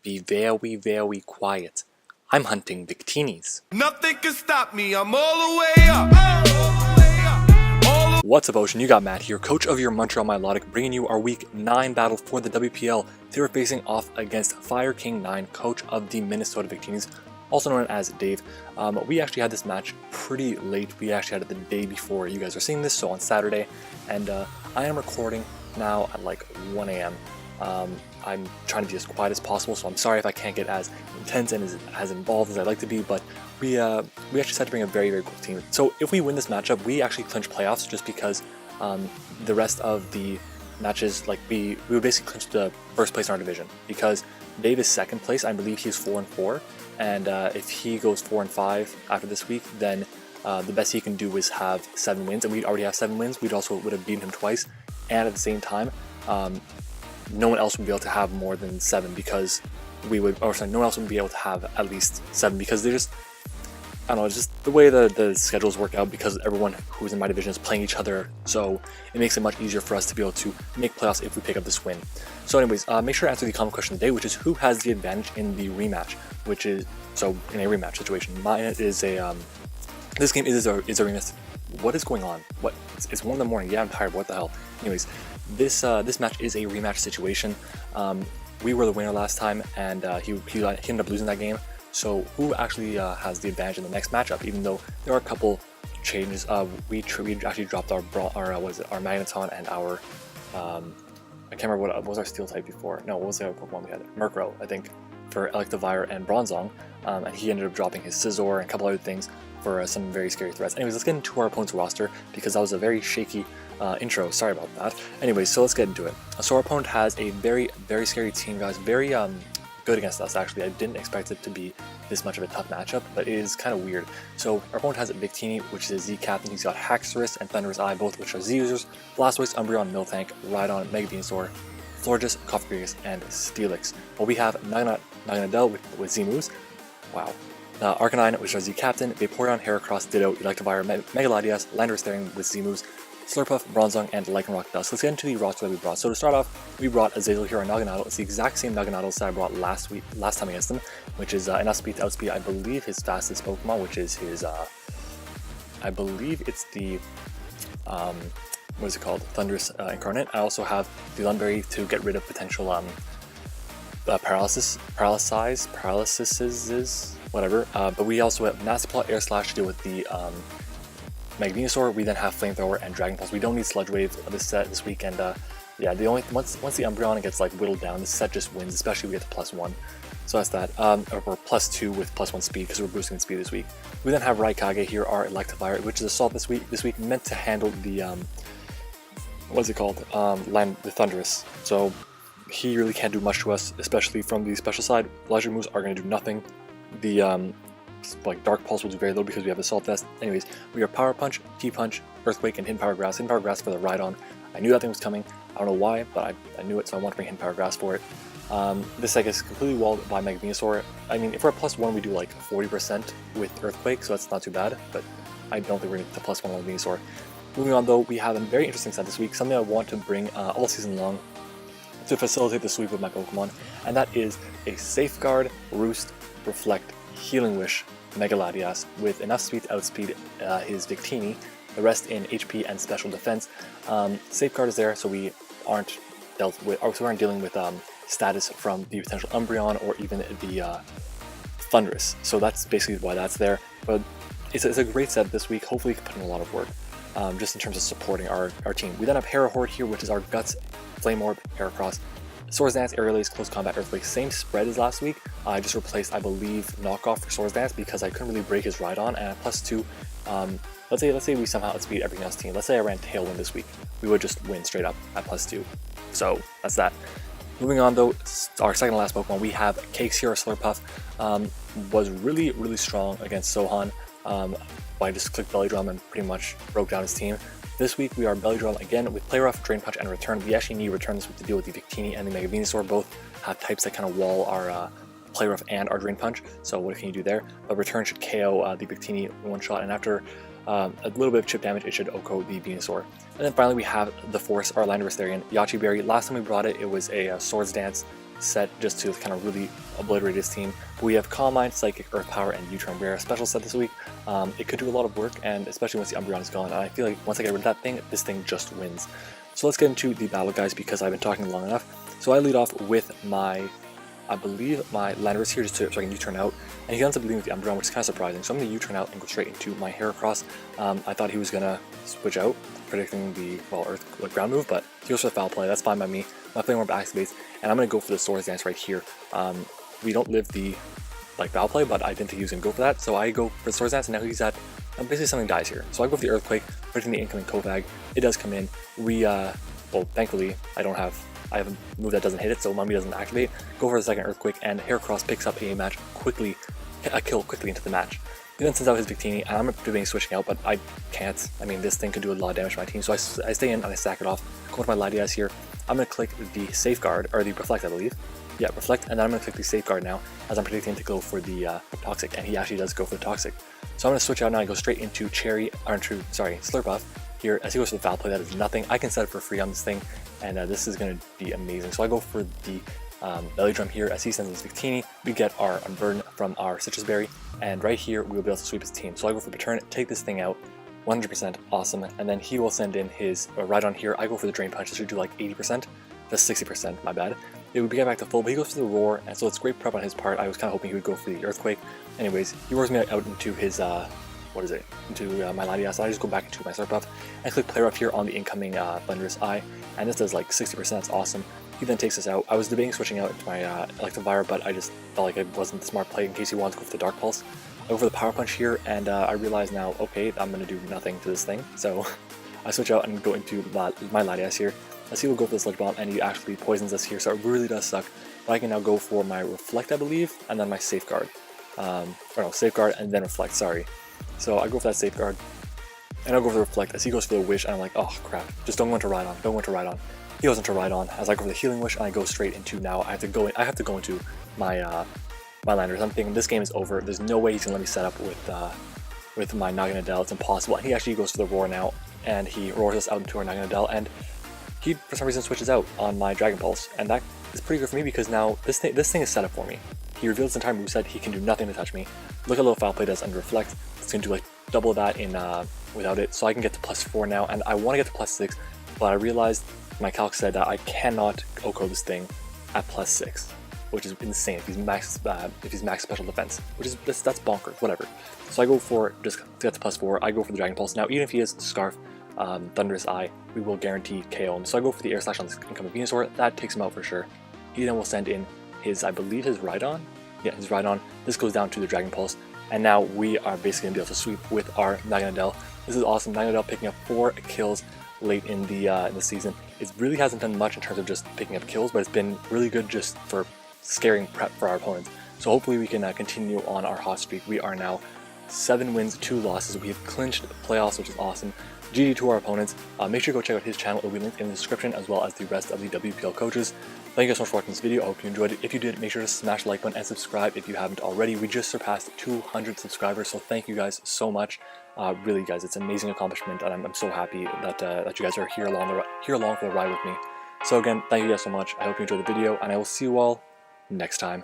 be very quiet. I'm hunting Victinis. Nothing can stop me, I'm all the way up. What's up, Ocean? You got Matt here, coach of your Montreal Milotic, bringing you our Week 9 battle for the WPL. They were facing off against Fire King 9, coach of the Minnesota Victinis, also known as Dave. We actually had this match pretty late. We actually had it the day before you guys are seeing this, so on Saturday. And I am recording now at like 1 a.m. I'm trying to be as quiet as possible, so I'm sorry if I can't get as intense and as involved as I'd like to be, but we actually decided to bring a very cool team. So if we win this matchup, we actually clinch playoffs, just because the rest of the matches, like we would basically clinch the first place in our division, because Dave is second place. I believe he's 4-4, and if he goes 4-5 after this week, then the best he can do is have 7 wins, and we already have 7 wins. Would have beaten him twice, and at the same time, no one else would be able to have more than 7, because no one else would be able to have at least 7, because they're just, I don't know, it's just the way the schedules work out, because everyone who's in my division is playing each other, so it makes it much easier for us to be able to make playoffs if we pick up this win. So anyways, make sure to answer the common question of the day, which is who has the advantage in the rematch, which is, so in a rematch situation, mine is a, this game is a rematch. What is going on? What? It's 1 in the morning. Yeah, I'm tired. What the hell? Anyways, this match is a rematch situation. We were the winner last time, and he ended up losing that game. So who actually has the advantage in the next matchup? Even though there are a couple changes, we actually dropped our Magneton and our I can't remember what was our steel type before. No, what was the other Pokemon we had? Murkrow, I think, for Electivire and Bronzong, and he ended up dropping his Scizor and a couple other things for some very scary threats. Anyways, let's get into our opponent's roster, because that was a very shaky intro. Sorry about that. Anyways, so let's get into it. So our opponent has a very scary team, guys. Very good against us, actually. I didn't expect it to be this much of a tough matchup, but it is kind of weird. So our opponent has a Victini, which is a Z captain. He's got Haxorus and Thunderous Eye, both which are Z users. Blastoise, Umbreon, Miltank, Rhydon, Mega Venusaur, Florges, Cofagrigus, and Steelix. Well, we have Naganadel with Z moves. Wow. Arcanine, which is Z captain, Vaporeon, Heracross, Ditto, Electivire, Megalodias, Landorus-T with Z moves, Slurpuff, Bronzong, and Lycanroc Dust. Let's get into the roster that we brought. So to start off, we brought Azazel here on Naganadel. It's the exact same Naganadel that I brought last time against him, which is enough speed to outspeed, I believe, his fastest Pokemon, which is his, I believe it's the, what is it called? Thunderous Incarnate. I also have the Lunberry to get rid of potential paralysis, whatever. But we also have Massive Plot, Air Slash to deal with the Mega Venusaur. We then have Flamethrower and Dragon Pulse. We don't need Sludge Wave this week, and yeah, the only once the Umbreon gets like whittled down, this set just wins, especially we get the +1. So that's that. Or +2 with +1 speed, because we're boosting speed this week. We then have Raikage here, our Electivire, which is Assault this week, meant to handle the what's it called? The Thunderous. So he really can't do much to us, especially from the special side. Leisure moves are going to do nothing. The like Dark Pulse will do very little because we have Assault Vest. Anyways, we are Power Punch, Key Punch, Earthquake, and Hidden Power Grass. Hidden Power Grass for the Rhydon. I knew that thing was coming. I don't know why, but I knew it, so I want to bring Hidden Power Grass for it. This deck is completely walled by Mega Venusaur. I mean, if we're at +1, we do like 40% with Earthquake, so that's not too bad, but I don't think we're going to get the +1 on Venusaur. Moving on, though, we have a very interesting set this week, something I want to bring all season long to facilitate the sweep of my Pokemon, and that is a Safeguard, Roost, Reflect, Healing Wish Megalodias with enough speed to outspeed his Victini, the rest in HP and special defense. Safeguard is there, so we aren't dealing with status from the potential Umbreon or even the Thunderous. So that's basically why that's there. But it's a great set this week. Hopefully, we can put in a lot of work just in terms of supporting our team. We then have Herahorde here, which is our Guts, Flame Orb, Heracross, Swords Dance, Air Release, Close Combat, Earthquake. Same spread as last week. I just replaced, I believe, Knockoff for Swords Dance because I couldn't really break his Rhydon, and at +2, let's say we somehow outspeed everything else team. Let's say I ran Tailwind this week. We would just win straight up at +2. So that's that. Moving on, though, our second to last Pokemon, we have Cakes here, Slurpuff. Was really strong against Sohan. I just clicked Belly Drum and pretty much broke down his team. This week we are Belly Drum again with Play Rough, Drain Punch, and Return. We actually need Return this week to deal with the Victini and the Mega Venusaur. Both have types that kind of wall our Play Rough and our Drain Punch, so what can you do there? But Return should KO the Victini one shot, and after a little bit of chip damage, it should OHKO the Venusaur. And then finally we have the Force, our Landorus-T, Yache Berry. Last time we brought it, it was a Swords Dance set just to kind of really obliterate his team. But we have Calm Mind, Psychic, Earth Power, and U-Turn Rare special set this week. It could do a lot of work, and especially once the Umbreon is gone. And I feel like once I get rid of that thing, this thing just wins. So let's get into the battle, guys, because I've been talking long enough. So I lead off with my, I believe, my Landorus here, just so I can U-turn out. And he ends up leading with the Umbreon, which is kind of surprising. So I'm going to U-turn out and go straight into my Heracross. I thought he was going to switch out, predicting the, well, Earth ground move, but he goes for the foul play. That's fine by me. My Flame Orb activates, and I'm going to go for the Swords Dance right here. We don't live the foul play, but I didn't think he was going to go for that. So I go for the Swords Dance, and now he's at, basically something dies here. So I go for the Earthquake, predicting the incoming Kovac. It does come in. We, well, thankfully, I have a move that doesn't hit it, so Mummy doesn't activate. Go for the second Earthquake, and Heracross picks up a kill quickly into the match. He then sends out his Victini, and I'm debating switching out, but I can't. I mean, this thing could do a lot of damage to my team, so I stay in and I stack it off. Go with my Latias here. I'm going to click the Safeguard, or the Reflect, I believe. Yeah, Reflect, and then I'm going to click the Safeguard now, as I'm predicting him to go for the Toxic, and he actually does go for the Toxic. So I'm going to switch out now and go straight into Slurpuff here. As he goes for the foul play, that is nothing. I can set it for free on this thing, and this is going to be amazing. So I go for the Belly Drum here. As he sends his Victini, we get our Unburden from our Citrus Berry, and right here we will be able to sweep his team. So I go for the turn, take this thing out, 100% awesome, and then he will send in his Rhydon here. I go for the Drain Punch. This should do like 80%. That's 60%, my bad. It would get back to full, but he goes for the Roar, and so it's great prep on his part. I was kind of hoping he would go for the Earthquake. Anyways, he roars me out into his, into my Latias, so I just go back into my Slurpuff and click Play Rough here on the incoming Landorus-T, and this does like 60%, that's awesome. He then takes us out. I was debating switching out into my Electivire, but I just felt like it wasn't the smart play in case he wanted to go for the Dark Pulse. I go for the Power Punch here, and I realize now, okay, I'm going to do nothing to this thing, so I switch out and go into my Latias here. As he will go for the Sludge Bomb, and he actually poisons us here, so it really does suck. But I can now go for my Reflect, I believe, and then my Safeguard. Or no, Safeguard and then Reflect, sorry. So I go for that Safeguard, and I'll go for the Reflect as he goes for the Wish, and I'm like, oh crap, just don't go into Rhydon, don't go into Rhydon. He goes into Rhydon, as I go for the Healing Wish, and I go straight into now, I have to go into my my Landorus. I'm thinking this game is over, there's no way he's going to let me set up with my NaganaBROKEN, it's impossible. And he actually goes for the Roar now, and he roars us out into our NaganaBROKEN, and he for some reason switches out on my Dragon Pulse, and that is pretty good for me because now this thing is set up for me. He reveals his entire moveset, he can do nothing to touch me. Look at little Foul Play does under Reflect, it's going to do like double that in without it, so I can get to +4 now, and I want to get to +6, but I realized my calc said that I cannot OHKO this thing at +6, which is insane if he's max special defense, which is that's bonkers, whatever. So I go for just to get to +4, I go for the Dragon Pulse. Now even if he has Scarf, Thunderous-Eye, we will guarantee KO him. So I go for the Air Slash on this incoming Venusaur, that takes him out for sure. He then will send in his, I believe his Rhydon? Yeah, his Rhydon. This goes down to the Dragon Pulse, and now we are basically going to be able to sweep with our NaganaBROKEN. This is awesome, NaganaBROKEN picking up 4 kills late in the season. It really hasn't done much in terms of just picking up kills, but it's been really good just for scaring prep for our opponents. So hopefully we can continue on our hot streak. We are now 7 wins, 2 losses. We have clinched the playoffs, which is awesome. GG to our opponents. Make sure you go check out his channel. It will be linked in the description, as well as the rest of the WPL coaches. Thank you guys so much for watching this video. I hope you enjoyed it. If you did, make sure to smash the like button and subscribe if you haven't already. We just surpassed 200 subscribers, so thank you guys so much. Really, guys, it's an amazing accomplishment, and I'm so happy that that you guys are here along for the ride with me. So again, thank you guys so much. I hope you enjoyed the video, and I will see you all next time.